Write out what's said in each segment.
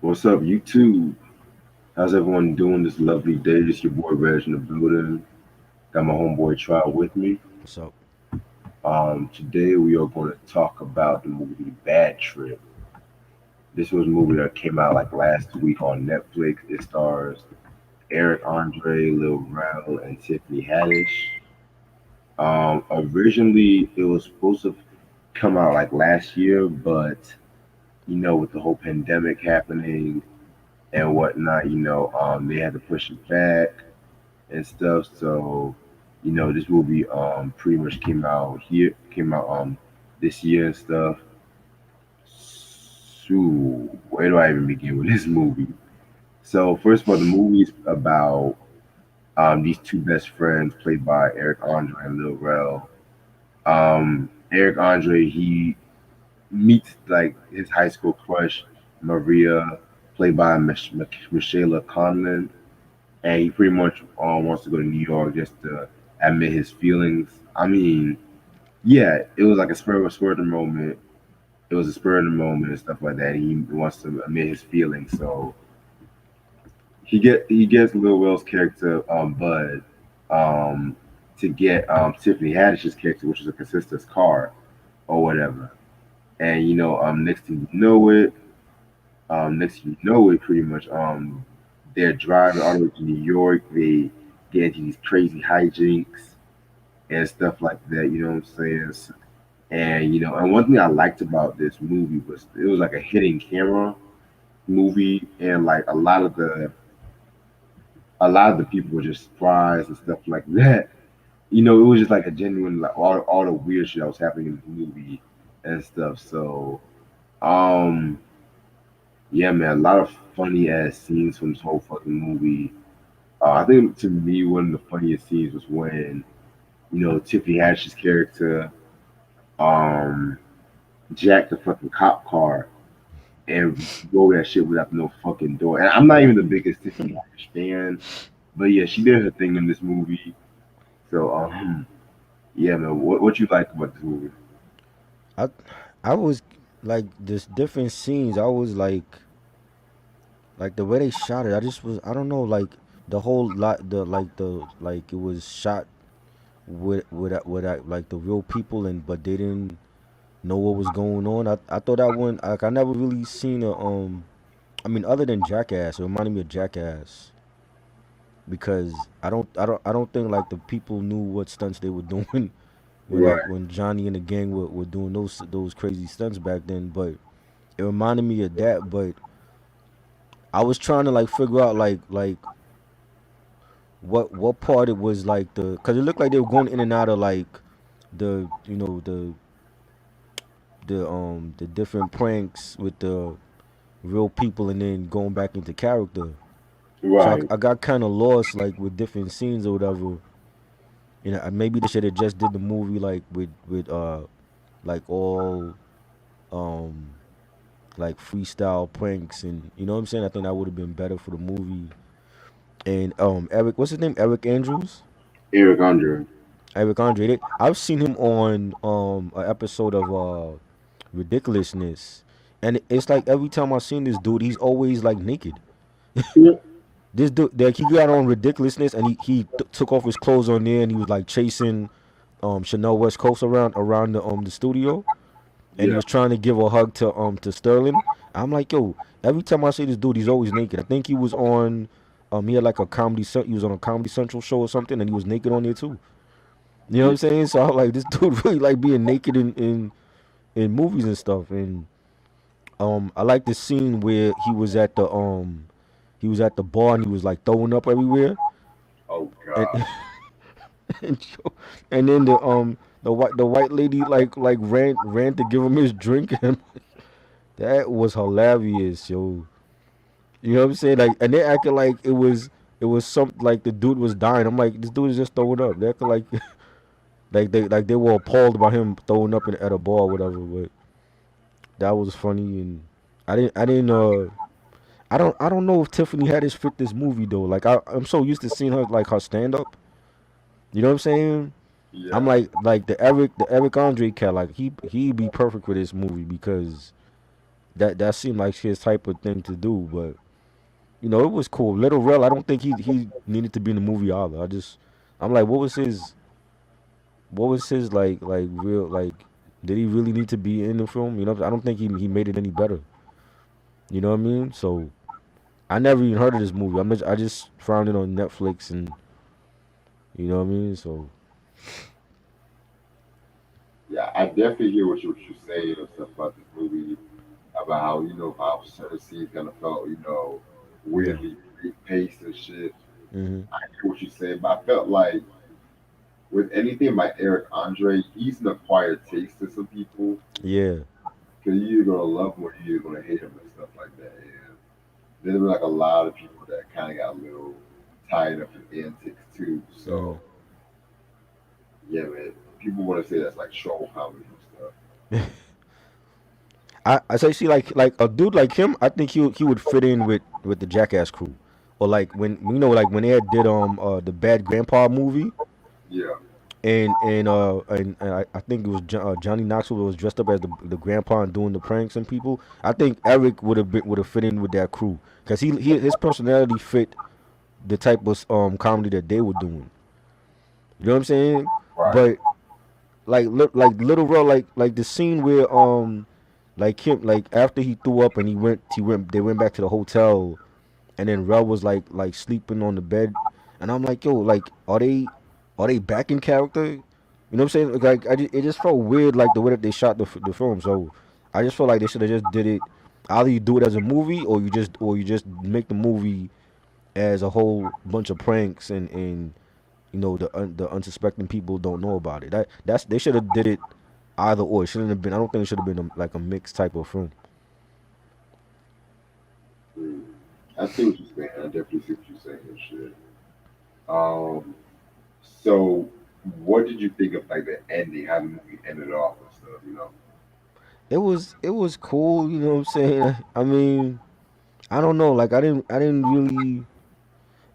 What's up, YouTube? How's everyone doing this lovely day? This your boy Reg in the building. Got my homeboy Trial with me. What's up? Today we are going to talk about the movie Bad Trip. This was a movie that came out like last week on Netflix. It stars Eric Andre, Lil Rel, and Tiffany Haddish. Originally it was supposed to come out like last year, but with the whole pandemic happening and whatnot, they had to push it back and stuff. So, this movie pretty much came out this year and stuff. So where do I even begin with this movie? So first of all, the movie's about these two best friends played by Eric Andre and Lil Rel. Eric Andre, he meets like his high school crush Maria, played by Michelle Conlon, and he pretty much wants to go to New York just to admit his feelings. I mean, yeah, it was like a spur of the moment. It was a spur of the moment and stuff like that. He wants to admit his feelings, so he gets Lil Will's character, Bud, um, to get Tiffany Haddish's character, which is a consistent car or whatever. And next thing you know it, pretty much they're driving all the way to New York. They get into these crazy hijinks and stuff like that. You know what I'm saying? And one thing I liked about this movie was it was like a hidden camera movie, and like a lot of the people were just surprised and stuff like that. It was just like a genuine like all the weird shit that was happening in the movie and stuff. So um yeah, man, a lot of funny ass scenes from this whole fucking movie. I think to me one of the funniest scenes was when Tiffany Haddish's character um jacked the fucking cop car and rolled that shit without no fucking door. And I'm not even the biggest Tiffany Haddish fan, but yeah, she did her thing in this movie. So yeah, man, what you like about this movie? I I was like this different scenes. I was like the way they shot it. I don't know the whole lot the it was shot with like the real people and but they didn't know what was going on. I thought that one like I never really seen a I mean other than Jackass, it reminded me of Jackass because I don't think like the people knew what stunts they were doing Right. when Johnny and the gang were doing those crazy stunts back then. But it reminded me of that. But I was trying to like figure out what part it was like the because it looked like they were going in and out of like the the different pranks with the real people and then going back into character. So Right. I got kind of lost like with different scenes or whatever. You know, maybe they should have just did the movie like with like all um like freestyle pranks and you know what I'm saying. I think that would have been better for the movie. And Eric, what's his name? Eric Andrews. Eric Andre. Eric Andre. I've seen him on an episode of Ridiculousness, and it's like every time I seen this dude, he's always like naked. Yeah. This dude, like he got on Ridiculousness, and he took off his clothes on there, and he was like chasing Chanel West Coast around the studio, and he Yeah. was trying to give a hug to Sterling. I'm like, yo, every time I see this dude, he's always naked. I think he was on he had like he was on a Comedy Central show or something, and he was naked on there too. You know what I'm saying? So I was like, this dude really like being naked in movies and stuff. And I like the scene where he was at the bar and he was like throwing up everywhere. Oh And God. and then the white lady like ran to give him his drink and that was hilarious, yo. You know what I'm saying? Like, and they acted like it was some like the dude was dying. I'm like, this dude is just throwing up. They acted like like they were appalled by him throwing up at a bar or whatever. But that was funny, and I didn't I don't know if Tiffany Haddish fit this movie though. Like I'm so used to seeing her like her stand up. You know what I'm saying? I'm Yeah. like the Eric Andre cat. Like he be perfect for this movie because that seemed like his type of thing to do. But you know, it was cool. Little Rel, I don't think he needed to be in the movie either. I'm like, what was his like real like? Did he really need to be in the film? You know, I don't think he made it any better. You know what I mean? So I never even heard of this movie. I just found it on Netflix, and you know what I mean. So Yeah, I definitely hear what you're saying and stuff about this movie, about how how certain scenes kind of felt yeah, weirdly paced and shit. hmm I hear what you're saying, but I felt like with anything by Eric Andre, he's an acquired taste to some people yeah, because you're either gonna love him or you're gonna hate him and stuff like that. And there's been like a lot of people that kind of got a little tied up in antics too. hmm So yeah, man, people want to say that's like show comedy and stuff. I say see like a dude like him. I think he would fit in with the Jackass crew, or like when like when they had did the Bad Grandpa movie. Yeah. And I think it was Johnny Knoxville was dressed up as the grandpa and doing the pranks on people. I think Eric would have fit in with that crew because his personality fit the type of comedy that they were doing. You know what I'm saying? Right. But like Little Rel, like the scene where like him like after he threw up and he went they went back to the hotel, and then Rel was like sleeping on the bed, and I'm like, yo, like are they back in character? You know what I'm saying? Like it just felt weird, like the way that they shot the film. So I just felt like they should have just did it. Either you do it as a movie, or you just make the movie as a whole bunch of pranks, and the unsuspecting people don't know about it. That's they should have did it either or. It shouldn't have been. I don't think it should have been like a mixed type of film. Mm. I see what you're saying. I definitely see what you're saying and shit. Um, so what did you think of like the ending, how the movie ended off and stuff? It was cool. You know what I'm saying? I mean, I don't know. Like I didn't really.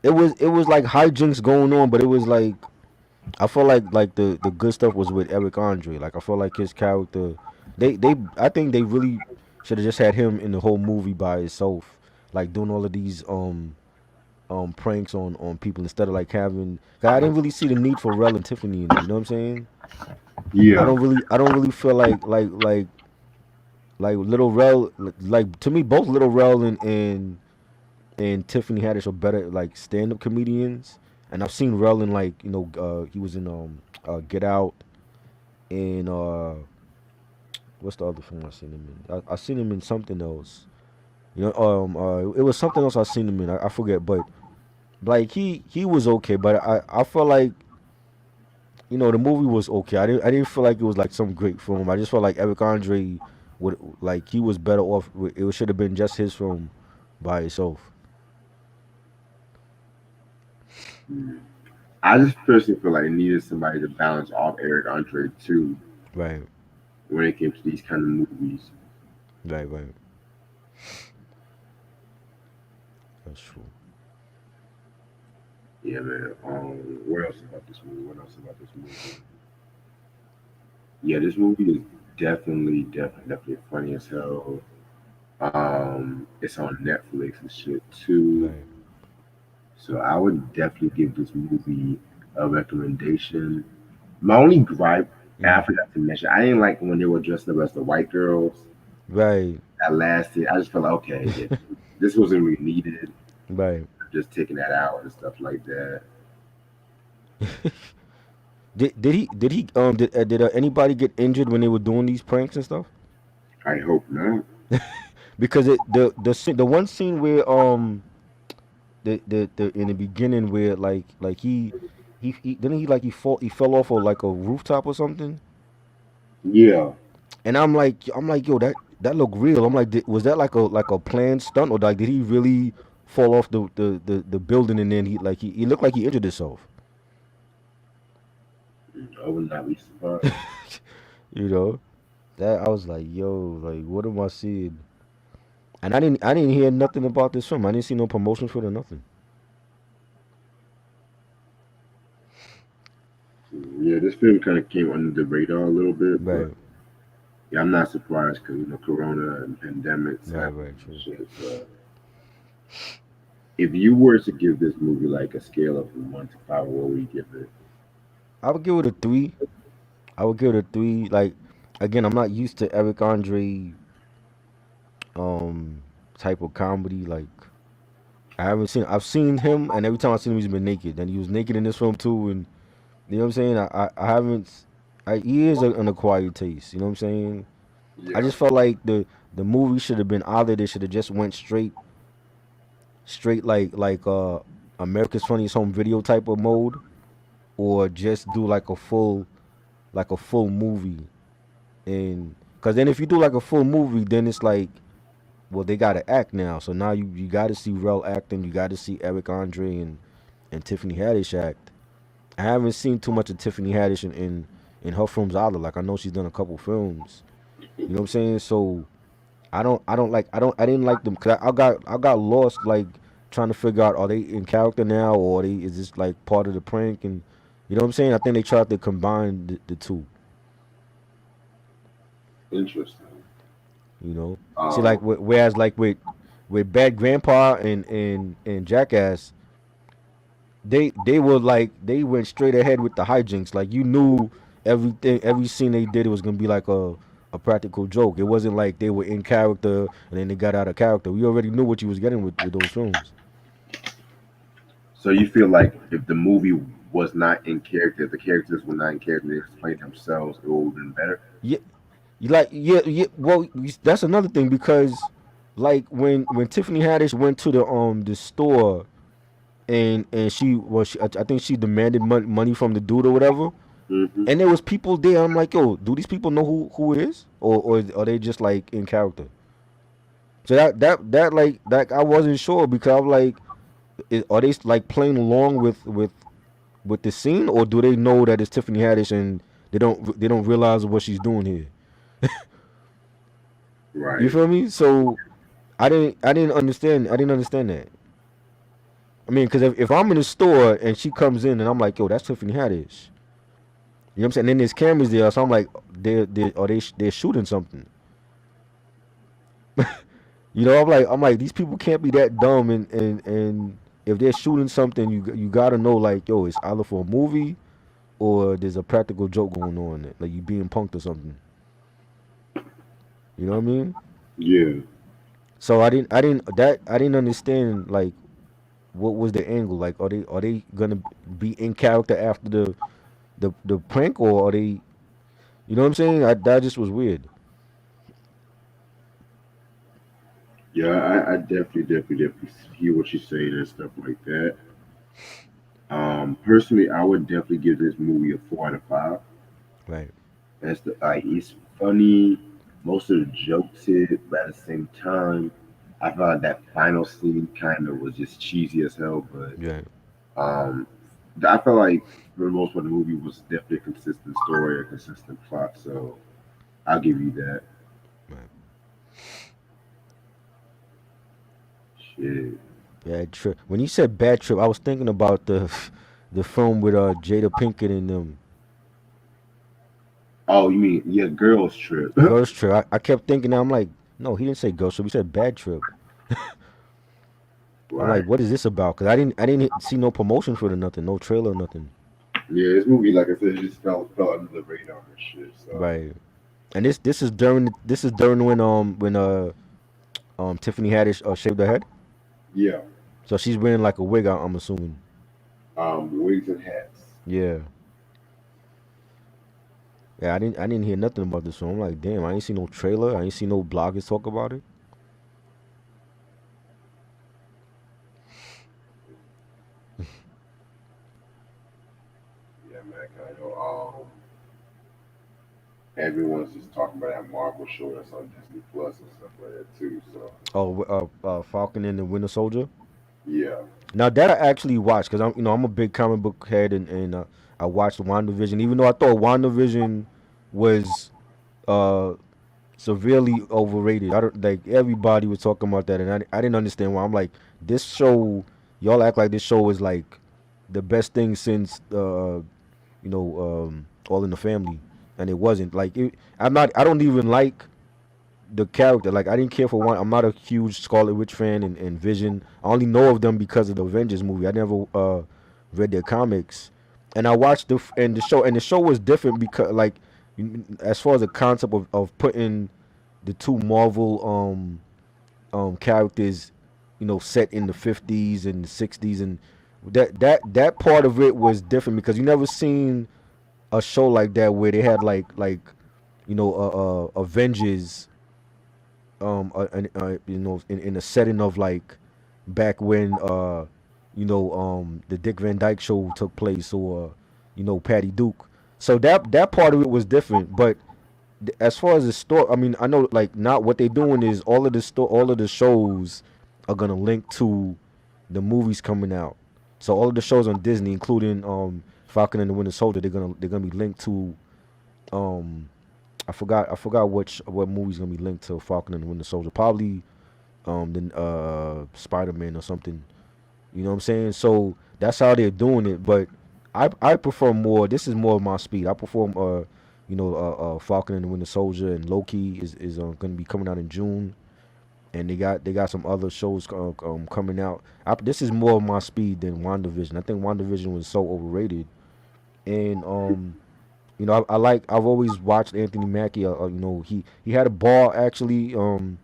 It was like hijinks going on, but it was like I felt like the good stuff was with Eric Andre. Like I felt like his character, they I think they really should have just had him in the whole movie by himself, like doing all of these pranks on people instead of like having. 'Cause I didn't really see the need for Rel and Tiffany in it. You know what I'm saying? Yeah. I don't really feel like Little Rel, like to me both Little Rel and Tiffany Haddish are better like stand up comedians. And I've seen Rel in like he was in Get Out, and what's the other film I seen him in? I seen him in something else. It was something else I seen him in. I forget, but like he was okay, but I felt like the movie was okay. I didn't feel like it was like some great film. I just felt like Eric Andre would like he was better off. It should have been just his film by itself. Mm. I just personally feel like it needed somebody to balance off Eric Andre too Right, when it came to these kind of movies. right, right. That's true. Yeah, man. What else about this movie? What else about this movie? Yeah, this movie is definitely funny as hell. It's on Netflix and shit too. Right. So I would definitely give this movie a recommendation. My only gripe, and I Mm. forgot to mention, I didn't like when they were dressed up as the white girls. Right. That lasted. I just felt like, okay, this wasn't really needed. Right. Just taking that out and stuff like that. Did anybody get injured when they were doing these pranks and stuff? I hope not. Because the one scene where the in the beginning where like he didn't he like he fell off of like a rooftop or something. Yeah. And I'm like yo, that looked real. I'm like, was that like a planned stunt, or like did he really fall off the building, and then he looked like he injured himself. I would not be surprised. You know, that I was like, yo, like what am I seeing? And I didn't hear nothing about this film. I didn't see no promotion for it or nothing. Yeah, this film kind of came under the radar a little bit, but Right. Yeah, I'm not surprised because Corona and pandemics Right, happen right, and true. shit. So, if you were to give this movie like a scale of 1 to 5, what would you give it? I would give it a 3. I would give it a 3. Like, again, I'm not used to Eric Andre um type of comedy. Like, I haven't seen. I've seen him, and every time I've seen him, he's been naked. And he was naked in this film too. And you know what I'm saying? I haven't. He is an acquired taste. You know what I'm saying? I Yeah, just felt like the movie should have been either they should have just went straight like America's Funniest Home Video type of mode, or just do like a full movie. And because then if you do like a full movie, then it's like, well, they got to act now. So now you got to see Rel acting, you got to see Eric Andre and Tiffany Haddish act. I haven't seen too much of Tiffany Haddish in her films either. Like, I know she's done a couple films. You know what I'm saying? So I didn't like them because I got lost like trying to figure out, are they in character now, or is this like part of the prank? And you know what I'm saying? I think they tried to combine the two. interesting. You know, see, like Um, whereas like with Bad Grandpa and Jackass, they were like they went straight ahead with the hijinks. Like, you knew everything, every scene they did, it was gonna be like a practical joke. It wasn't like they were in character and then they got out of character. We already knew what you was getting with those films. so you feel like if the movie was not in character, if the characters were not in character, they explained themselves, it would have been better. Yeah, you like yeah. Well, that's another thing because like when Tiffany Haddish went to the store and I think she demanded money from the dude or whatever. Hmm. And there was people there. I'm like, yo, do these people know who it is, or are they just like in character? So that like that I wasn't sure because I'm like, are they like playing along with the scene, or do they know that it's Tiffany Haddish and they don't realize what she's doing here? You Right. feel me? So I didn't understand that. I mean, because if I'm in the store and she comes in and I'm like, yo, that's Tiffany Haddish. You know what I'm saying? Then there's cameras there, so I'm like, they're shooting something. You know, I'm like these people can't be that dumb, and if they're shooting something, you gotta know, like, yo, it's either for a movie or there's a practical joke going on, like you being punked or something. You know what I mean? Yeah. So I didn't understand, like, what was the angle? Like, are they gonna be in character after the prank, or are they? You know what I'm saying? That just was weird. Yeah, I definitely hear what you're saying and stuff like that. Personally, I would definitely give this movie a 4 out of 5. Right. That's it's funny. Most of the jokes hit, but at the same time, I felt like that final scene kind of was just cheesy as hell. But Yeah. um, I felt like for the most part, the movie was definitely a consistent story, a consistent plot. So I'll give you that. Right. Shit. Bad trip. When you said bad trip, I was thinking about the film with Jada Pinkett and them. Oh, you mean yeah, girls trip? Girls Trip. I kept thinking, I'm like, no, he didn't say Girls Trip. He said Bad Trip. I'm like, Right. what is this about? Because I didn't see no promotion for the nothing, no trailer, nothing. Yeah, this movie, like I said, just fell under the radar and shit. So Right. And this is during when Tiffany Haddish shaved her head. yeah, So she's wearing like a wig. I'm assuming. wigs and hats. Yeah. Yeah. I didn't hear nothing about this one. I'm like, damn. I ain't see no trailer. I ain't see no bloggers talk about it. Yeah, man. Kind of. Everyone's just talking about that Marvel show that's on Disney Plus and stuff like that too. So Oh, Falcon and the Winter Soldier. yeah, Now that I actually watched, because I'm a big comic book head, and I watched WandaVision, even though I thought WandaVision was uh severely overrated. I don't like everybody was talking about that, and I didn't understand why. I'm like, this show, y'all act like this show is like the best thing since All in the Family. and it wasn't like it. I don't even like the character. Like I didn't care for one. I'm not a huge Scarlet Witch fan and Vision. I only know of them because of the Avengers movie. I never read their comics, and I watched and the show was different because like as far as the concept of putting the two Marvel characters, set in the 50s and the 60s, and that part of it was different because you never seen a show like that where they had Avengers in a setting of like back when the Dick Van Dyke Show took place, or Patty Duke. So that part of it was different, but as far as the story, I mean, I know like not what they're doing is all of the shows are gonna link to the movies coming out. So all of the shows on Disney, including Falcon and the Winter Soldier, they're gonna be linked to um I forgot what movie's gonna be linked to Falcon and the Winter Soldier. Probably the Spider Man or something. You know what I'm saying? So that's how they're doing it. But I prefer more. This is more of my speed. I prefer Falcon and the Winter Soldier, and Loki is going to be coming out in June, and they got some other shows coming out. This is more of my speed than WandaVision. I think WandaVision was so overrated, and I've always watched Anthony Mackie. He had a bar actually in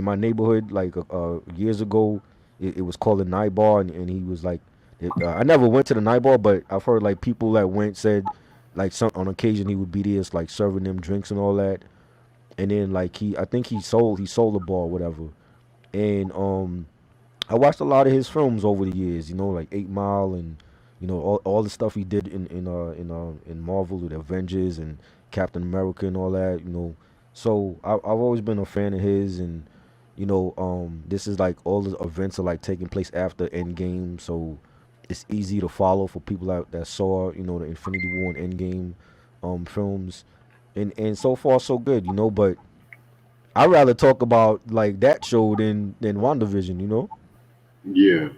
my neighborhood like years ago. It was called the Night Bar, and he was like, I never went to the Night Bar, but I've heard like people that went said like some on occasion he would be there like serving them drinks and all that. And then like I think he sold the bar or whatever. And I watched a lot of his films over the years, like 8 Mile and all the stuff he did in Marvel with Avengers and Captain America and all that. So I've always been a fan of his, and this is like all the events are like taking place after Endgame, so it's easy to follow for people that saw the Infinity War and Endgame films, and so far so good. But I'd rather talk about like that show than WandaVision. Yeah.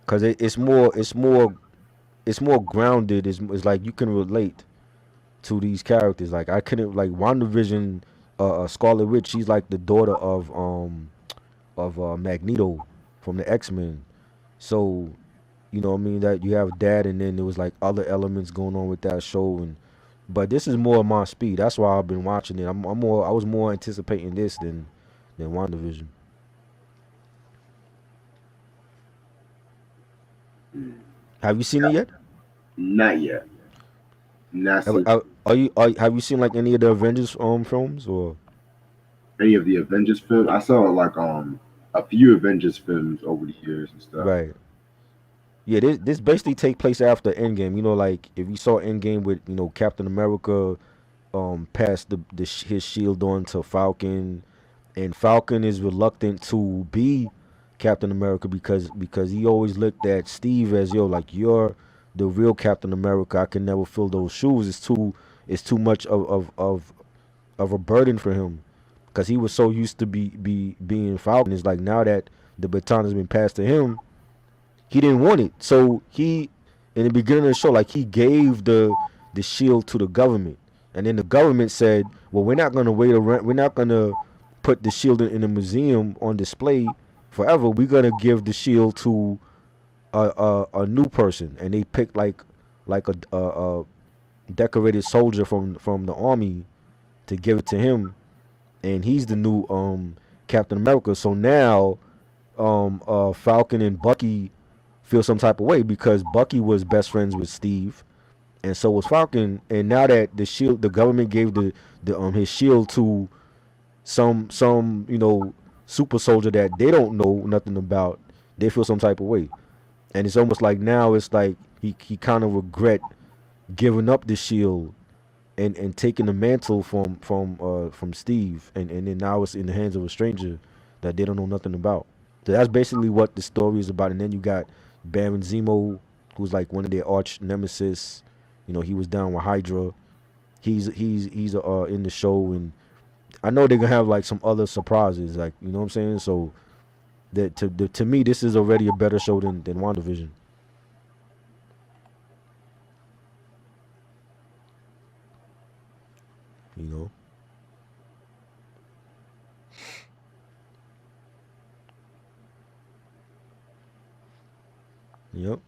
Because it's more grounded. It's like you can relate to these characters. Like I couldn't like WandaVision, Scarlet Witch. She's like the daughter of Magneto from the X-Men. So what I mean, that you have dad, and then there was like other elements going on with that show, and but this is more of my speed. That's why I've been watching it. I was more anticipating this than WandaVision. Have you seen it yet? Not yet. Not Have, seen have you seen like any of the Avengers films or any of the Avengers films. I saw like a few Avengers films over the years and stuff. right? Yeah, this basically take place after Endgame. Like if you saw Endgame with Captain America, passed his shield on to Falcon, and Falcon is reluctant to be Captain America because he always looked at Steve as like you're the real Captain America. I can never fill those shoes. It's too much of a burden for him because he was so used to being Falcon. It's like now that the baton has been passed to him, he didn't want it. So he, in the beginning of the show, like he gave the shield to the government, and then the government said, "Well, we're not gonna wait around. We're not gonna put the shield in a museum on display forever. We're gonna give the shield to a new person." And they picked like a decorated soldier from the army to give it to him, and he's the new Captain America. So now Falcon and Bucky feel some type of way because Bucky was best friends with Steve, and so was Falcon. And now that the government gave the his shield to some super soldier that they don't know nothing about, they feel some type of way. And it's almost like now it's like he kind of regret giving up the shield and taking the mantle from Steve, and then now it's in the hands of a stranger that they don't know nothing about. So that's basically what the story is about. And then you got Baron Zemo, who's like one of their arch nemesis. He was down with Hydra. He's in the show, and I know they're gonna have like some other surprises, like what I'm saying. So that to me, this is already a better show than WandaVision. You know. Yep.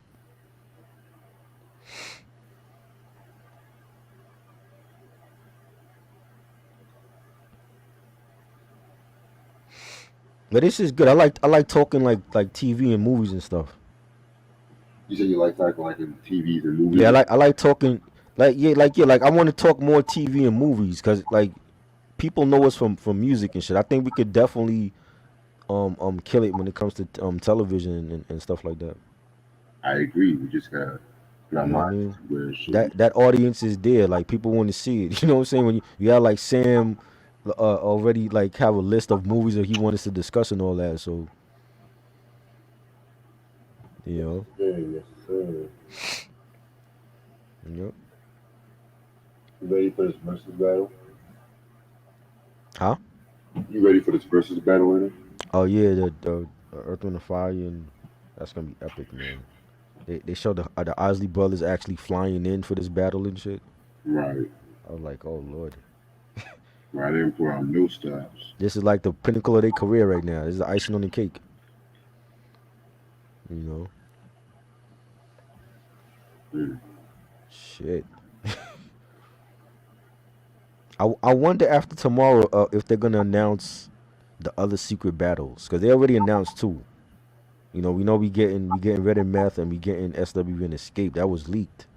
But this is good. I like talking like TV and movies and stuff. You said you like in TVs and movies Yeah, I and like I like talking like I want to talk more TV and movies because like people know us from music and shit. I think we could definitely kill it when it comes to television and stuff like that. I agree. We just gotta put our You know what I minds mean? to where it should be. That audience is there. Like people want to see it. You know what I'm saying? When you got like Sam already like have a list of movies that he wants us to discuss and all that. So you Yes, know, sir. Yes, sir. yep. You ready for this versus battle? Huh? You ready for this versus battle, Lenny? Oh yeah, the Earth and the Fire and that's gonna be epic, man. They showed the Osley brothers actually flying in for this battle and shit. Right. I was like, oh lord, Right in for our no stops. this is like the pinnacle of their career right now. This is the icing on the cake. You know, Mm. shit. I wonder after tomorrow if they're gonna announce the other secret battles because they already announced two. You know we getting Red and Meth and we getting SW and Escape. That was leaked,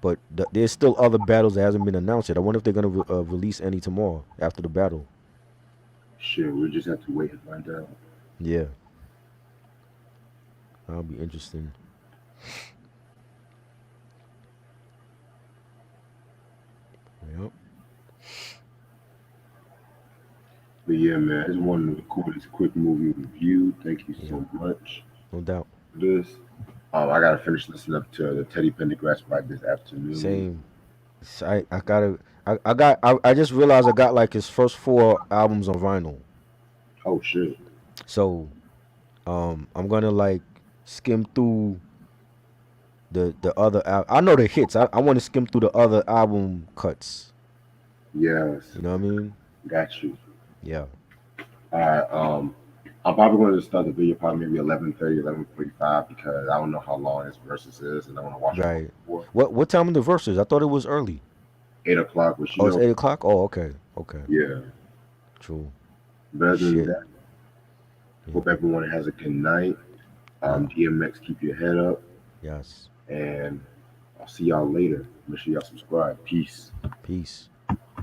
but there's still other battles that hasn't been announced yet. I wonder if they're gonna release any tomorrow after the battle. Shit, we'll just have to wait and find out. Yeah, that'll be interesting. Yep. But yeah, man, I just wanted to record this quick movie review. Thank you Yeah, so much no doubt. for this. I gotta finish listening up to the Teddy Pendergrass right this afternoon. Same. I gotta. I just realized I got like his first four albums on vinyl. Oh shit. So I'm gonna like skim through the other I know the hits. I want to skim through the other album cuts. Yes, You know what I mean? got you. Yeah. Alright, I'm probably going to start the video probably maybe 11:30, 11:45 because I don't know how long this versus is and I want to watch it Right. before What time in the verses? I thought it was early. 8 o'clock, which Oh, it's 8 o'clock. Oh, okay. Okay. yeah. True. But other than Shit. that, Yeah. hope everyone has a good night. Yeah. DMX, keep your head up, Yes. and I'll see y'all later. Make sure y'all subscribe. Peace. Peace.